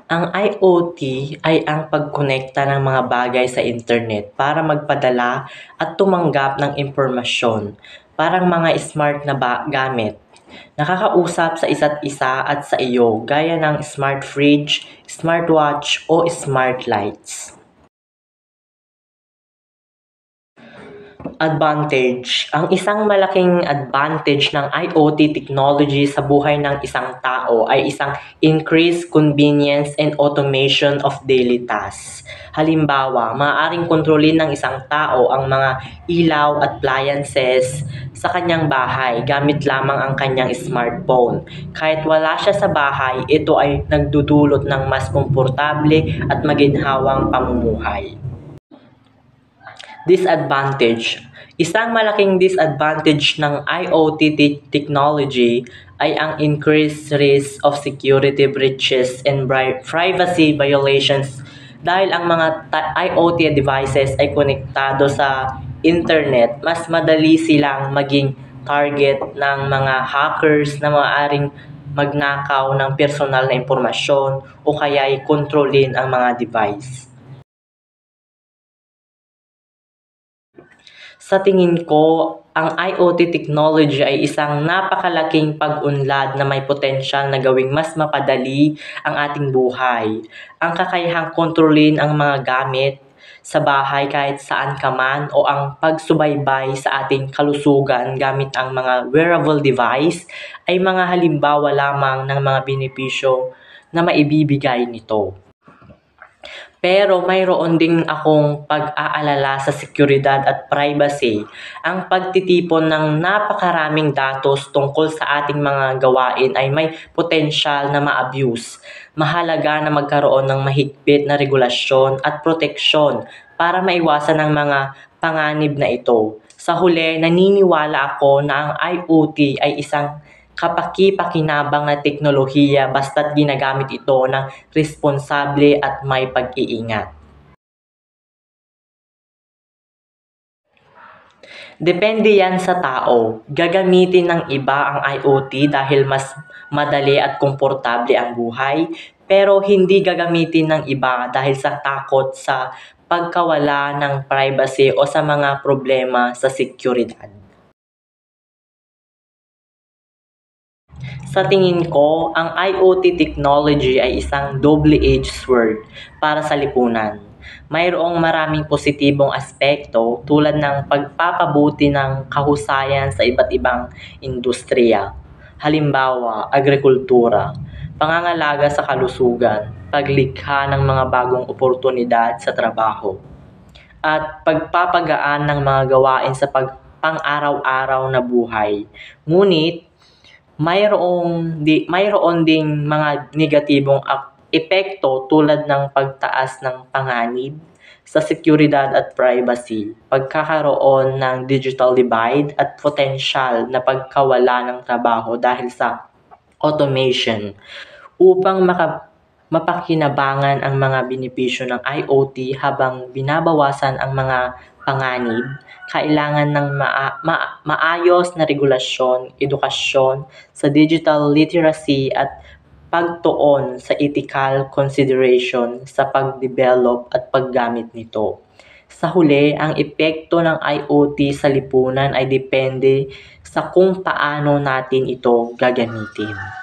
Ang IoT ay ang pagkonekta ng mga bagay sa internet para magpadala at tumanggap ng impormasyon, parang mga smart na gamit. Nakakausap sa isa't isa at sa iyo gaya ng smart fridge, smartwatch o smart lights. Advantage. Ang isang malaking advantage ng IoT technology sa buhay ng isang tao ay isang increased convenience and automation of daily tasks. Halimbawa, maaaring kontrolin ng isang tao ang mga ilaw at appliances sa kanyang bahay gamit lamang ang kanyang smartphone. Kahit wala siya sa bahay, ito ay nagdudulot ng mas komportable at maginhawang pamumuhay. Disadvantage. Isang malaking disadvantage ng IoT technology ay ang increased risk of security breaches and privacy violations dahil ang mga IoT devices ay konektado sa internet, mas madali silang maging target ng mga hackers na maaaring magnakaw ng personal na impormasyon o kaya ay kontrolin ang mga device. Sa tingin ko, ang IoT technology ay isang napakalaking pag-unlad na may potensyal na gawing mas mapadali ang ating buhay. Ang kakayahang kontrolin ang mga gamit sa bahay kahit saan ka man o ang pagsubaybay sa ating kalusugan gamit ang mga wearable device ay mga halimbawa lamang ng mga benepisyo na maibibigay nito. Pero mayroon din akong pag-aalala sa seguridad at privacy. Ang pagtitipon ng napakaraming datos tungkol sa ating mga gawain ay may potensyal na ma-abuse. Mahalaga na magkaroon ng mahigpit na regulasyon at proteksyon para maiwasan ang mga panganib na ito. Sa huli, naniniwala ako na ang IoT ay isang kapaki-pakinabang na teknolohiya basta't ginagamit ito ng responsable at may pag-iingat. Depende yan sa tao. Gagamitin ng iba ang IoT dahil mas madali at komportable ang buhay, pero hindi gagamitin ng iba dahil sa takot sa pagkawala ng privacy o sa mga problema sa seguridad. Sa tingin ko, ang IoT technology ay isang double-edged sword para sa lipunan. Mayroong maraming positibong aspekto tulad ng pagpapabuti ng kahusayan sa iba't ibang industriya. Halimbawa, agrikultura, pangangalaga sa kalusugan, paglikha ng mga bagong oportunidad sa trabaho, at pagpapagaan ng mga gawain sa pang-araw-araw na buhay. Ngunit, mayroon ding mga negatibong epekto tulad ng pagtaas ng panganib sa seguridad at privacy, pagkakaroon ng digital divide at potensyal na pagkawala ng trabaho dahil sa automation. Upang mapakinabangan ang mga benepisyo ng IoT habang binabawasan ang mga panganib, kailangan ng maayos na regulasyon, edukasyon sa digital literacy at pagtuon sa ethical consideration sa pagdevelop at paggamit nito. Sa huli, ang epekto ng IoT sa lipunan ay depende sa kung paano natin ito gagamitin.